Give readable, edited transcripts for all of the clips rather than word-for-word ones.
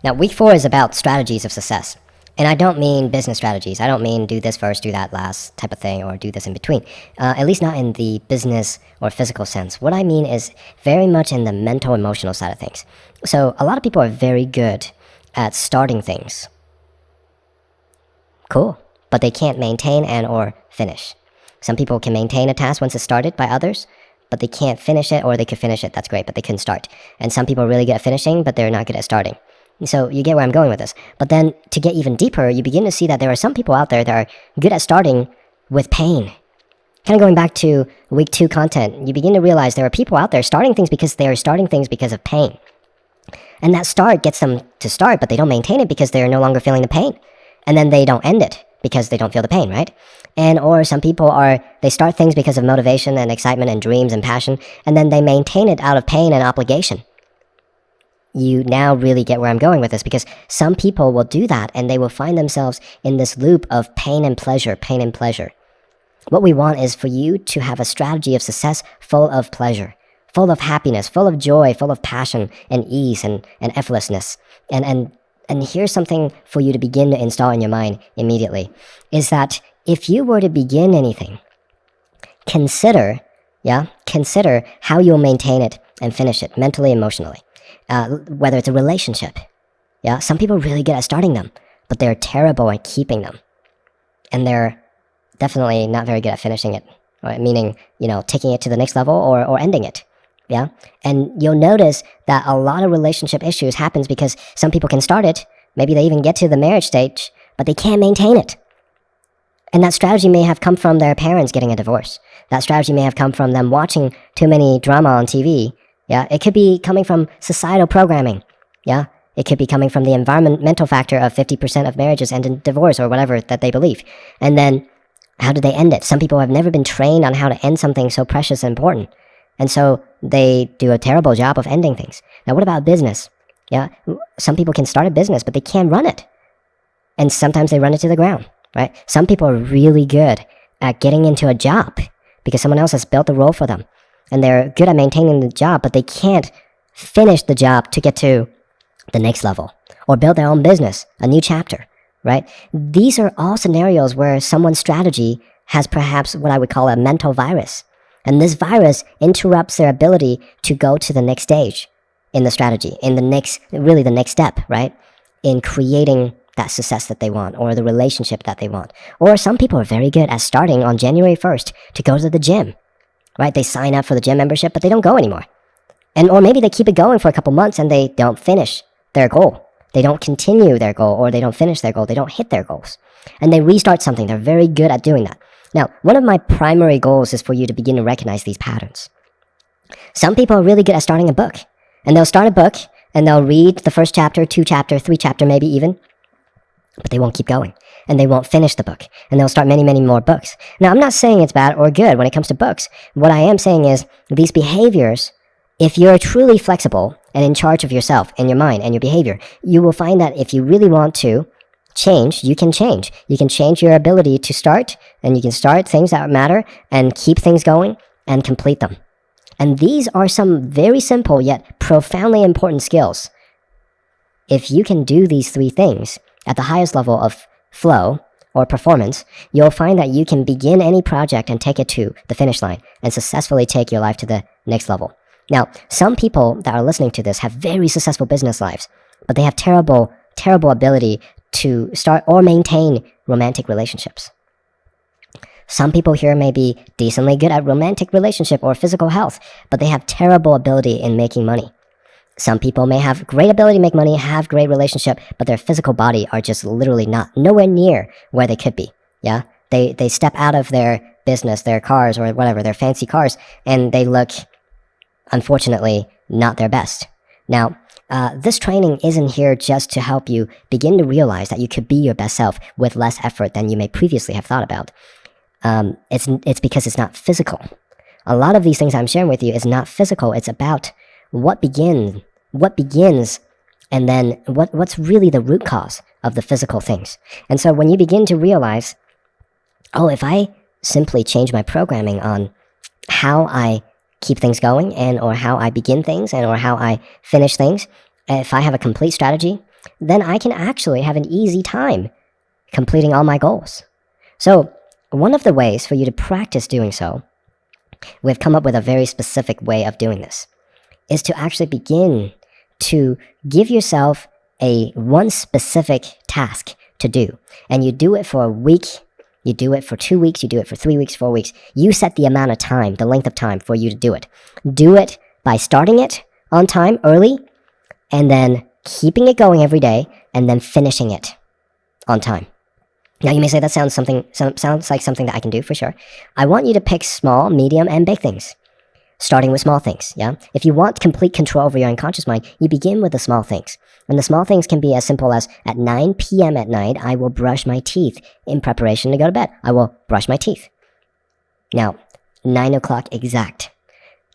Now, week 4 is about strategies of success. And I don't mean business strategies. I don't mean do this first, do that last type of thing, or do this in between. At least not in the business or physical sense. What I mean is very much in the mental, emotional side of things. So a lot of people are very good at starting things. Cool. But they can't maintain and or finish. Some people can maintain a task once it's started by others, but they can't finish it, or they could finish it. That's great, but they couldn't start. And some people are really good at finishing, but they're not good at starting. So you get where I'm going with this. But then to get even deeper, you begin to see that there are some people out there that are good at starting with pain. Kind of going back to week 2 content, you begin to realize there are people out there starting things because they are starting things because of pain. And that start gets them to start, but they don't maintain it because they're no longer feeling the pain. And then they don't end it because they don't feel the pain, right? And or some people they start things because of motivation and excitement and dreams and passion, and then they maintain it out of pain and obligation. You now really get where I'm going with this, because some people will do that and they will find themselves in this loop of pain and pleasure, pain and pleasure. What we want is for you to have a strategy of success full of pleasure, full of happiness, full of joy, full of passion and ease and effortlessness. And here's something for you to begin to install in your mind immediately, is that if you were to begin anything, consider how you'll maintain it and finish it mentally, emotionally. Whether it's a relationship. Yeah, some people are really good at starting them, but they're terrible at keeping them. And they're definitely not very good at finishing it, right? Meaning, taking it to the next level or ending it. Yeah. And you'll notice that a lot of relationship issues happens because some people can start it. Maybe they even get to the marriage stage, but they can't maintain it. And that strategy may have come from their parents getting a divorce. That strategy may have come from them watching too many drama on TV. Yeah, it could be coming from societal programming. Yeah, it could be coming from the environmental factor of 50% of marriages end in divorce or whatever that they believe. And then, how do they end it? Some people have never been trained on how to end something so precious and important. And so they do a terrible job of ending things. Now, what about business? Yeah, some people can start a business, but they can't run it. And sometimes they run it to the ground, right? Some people are really good at getting into a job because someone else has built a role for them. And they're good at maintaining the job, but they can't finish the job to get to the next level or build their own business, a new chapter, right? These are all scenarios where someone's strategy has perhaps what I would call a mental virus. And this virus interrupts their ability to go to the next stage in the strategy, in the next step, right? In creating that success that they want or the relationship that they want. Or some people are very good at starting on January 1st to go to the gym. Right? They sign up for the gym membership, but they don't go anymore. Or maybe they keep it going for a couple months and they don't finish their goal. They don't continue their goal, or they don't finish their goal. They don't hit their goals. And they restart something. They're very good at doing that. Now, one of my primary goals is for you to begin to recognize these patterns. Some people are really good at starting a book. And they'll start a book and they'll read the first chapter, 2 chapter, 3 chapter, maybe even. But they won't keep going. And they won't finish the book. And they'll start many, many more books. Now, I'm not saying it's bad or good when it comes to books. What I am saying is these behaviors, if you're truly flexible and in charge of yourself and your mind and your behavior, you will find that if you really want to change, you can change. You can change your ability to start, and you can start things that matter and keep things going and complete them. And these are some very simple yet profoundly important skills. If you can do these 3 things at the highest level of flow or performance, you'll find that you can begin any project and take it to the finish line and successfully take your life to the next level. Now, some people that are listening to this have very successful business lives, but they have terrible ability to start or maintain romantic relationships. Some people here may be decently good at romantic relationship or physical health, but they have terrible ability in making money. Some people may have great ability to make money, have great relationship, but their physical body are just literally nowhere near where they could be. Yeah, they step out of their business, their cars or whatever, their fancy cars, and they look, unfortunately, not their best. Now, this training isn't here just to help you begin to realize that you could be your best self with less effort than you may previously have thought about. It's because it's not physical. A lot of these things I'm sharing with you is not physical. It's about what begins, and then what's really the root cause of the physical things. And so when you begin to realize, if I simply change my programming on how I keep things going or how I begin things or how I finish things, if I have a complete strategy then I can actually have an easy time completing all my goals. So one of the ways for you to practice doing so, we've come up with a very specific way of doing this, is to actually begin to give yourself one specific task to do. And you do it for a week, you do it for 2 weeks, you do it for 3 weeks, 4 weeks. You set the amount of time, the length of time for you to do it. Do it by starting it on time early, and then keeping it going every day, and then finishing it on time. Now you may say that sounds like something that I can do for sure. I want you to pick small, medium, and big things. Starting with small things, yeah? If you want complete control over your unconscious mind, you begin with the small things. And the small things can be as simple as, at 9 p.m. at night, I will brush my teeth in preparation to go to bed. I will brush my teeth. Now, 9 o'clock exact.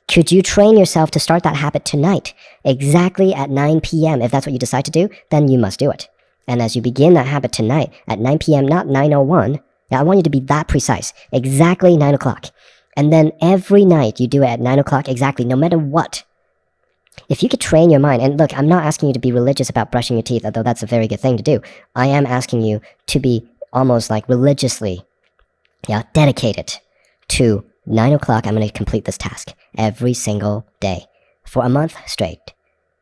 Could you train yourself to start that habit tonight, exactly at 9 p.m.? If that's what you decide to do, then you must do it. And as you begin that habit tonight, at 9 p.m., not 9:01, I want you to be that precise, exactly 9 o'clock. And then every night you do it at 9 o'clock exactly, no matter what. If you could train your mind, and look, I'm not asking you to be religious about brushing your teeth, although that's a very good thing to do. I am asking you to be almost like religiously, dedicated to 9 o'clock. I'm going to complete this task every single day for a month straight.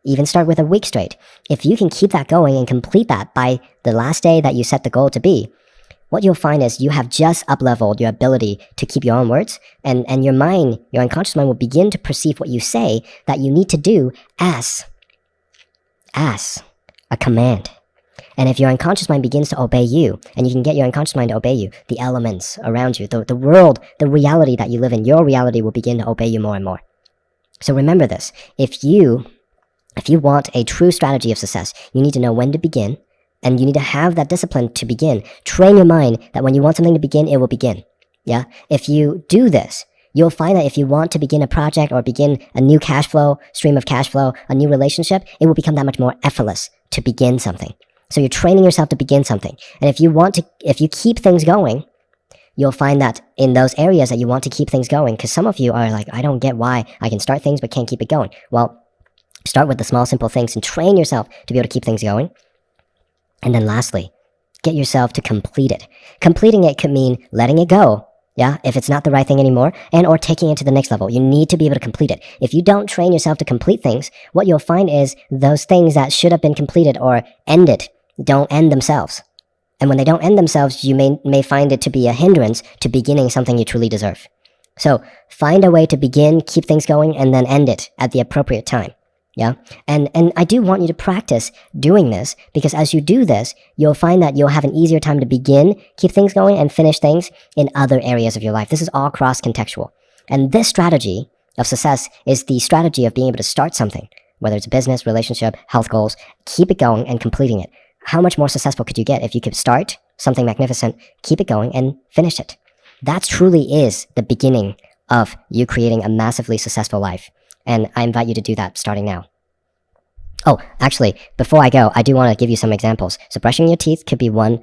Even start with a week straight. If you can keep that going and complete that by the last day that you set the goal to be, what you'll find is you have just up-leveled your ability to keep your own words, and your mind, your unconscious mind, will begin to perceive what you say that you need to do as a command. And if your unconscious mind begins to obey you, and you can get your unconscious mind to obey you, the elements around you, the world, the reality that you live in, your reality will begin to obey you more and more. So remember this. If you want a true strategy of success, you need to know when to begin, and you need to have that discipline to begin. Train your mind that when you want something to begin, it will begin. Yeah? If you do this, you'll find that if you want to begin a project or begin a new cash flow, stream of cash flow, a new relationship, it will become that much more effortless to begin something. So you're training yourself to begin something. And if you keep things going, you'll find that in those areas that you want to keep things going, because some of you are like, I don't get why I can start things but can't keep it going. Well, start with the small, simple things and train yourself to be able to keep things going. And then lastly, get yourself to complete it. Completing it could mean letting it go, if it's not the right thing anymore, and or taking it to the next level. You need to be able to complete it. If you don't train yourself to complete things, what you'll find is those things that should have been completed or ended don't end themselves. And when they don't end themselves, you may find it to be a hindrance to beginning something you truly deserve. So find a way to begin, keep things going, and then end it at the appropriate time. Yeah. And I do want you to practice doing this, because as you do this, you'll find that you'll have an easier time to begin, keep things going, and finish things in other areas of your life. This is all cross-contextual. And this strategy of success is the strategy of being able to start something, whether it's a business, relationship, health goals, keep it going and completing it. How much more successful could you get if you could start something magnificent, keep it going, and finish it? That truly is the beginning of you creating a massively successful life. And I invite you to do that starting now. Oh, actually, before I go, I do want to give you some examples. So brushing your teeth could be one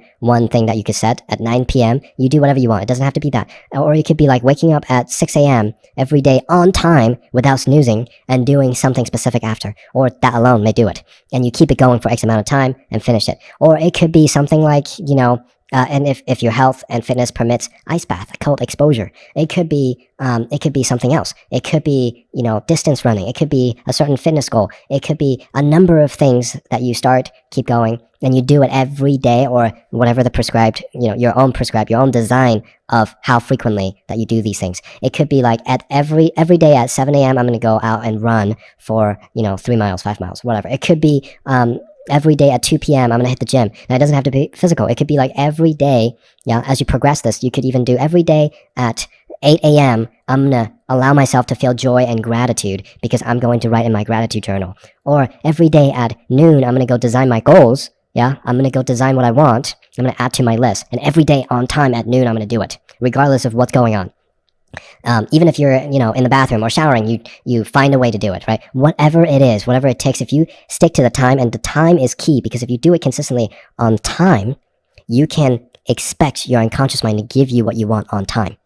thing that you could set at 9 p.m. You do whatever you want. It doesn't have to be that. Or it could be like waking up at 6 a.m. every day on time without snoozing and doing something specific after. Or that alone may do it. And you keep it going for X amount of time and finish it. Or it could be something like, and if your health and fitness permits, ice bath, cold exposure. It could be something else. It could be, distance running. It could be a certain fitness goal. It could be a number of things that you start, keep going, and you do it every day, or whatever the prescribed, your own design of how frequently that you do these things. It could be like at every day at 7 a.m. I'm going to go out and run for, 3 miles, 5 miles, whatever. It could be, every day at 2 p.m. I'm going to hit the gym. Now, it doesn't have to be physical. It could be like every day, as you progress this, you could even do every day at 8 a.m. I'm going to allow myself to feel joy and gratitude because I'm going to write in my gratitude journal. Or every day at noon, I'm going to go design my goals. I'm going to go design what I want. I'm going to add to my list. And every day on time at noon, I'm going to do it, regardless of what's going on. Even if you're, in the bathroom or showering, you find a way to do it, right? Whatever it is, whatever it takes, if you stick to the time, and the time is key, because if you do it consistently on time, you can expect your unconscious mind to give you what you want on time.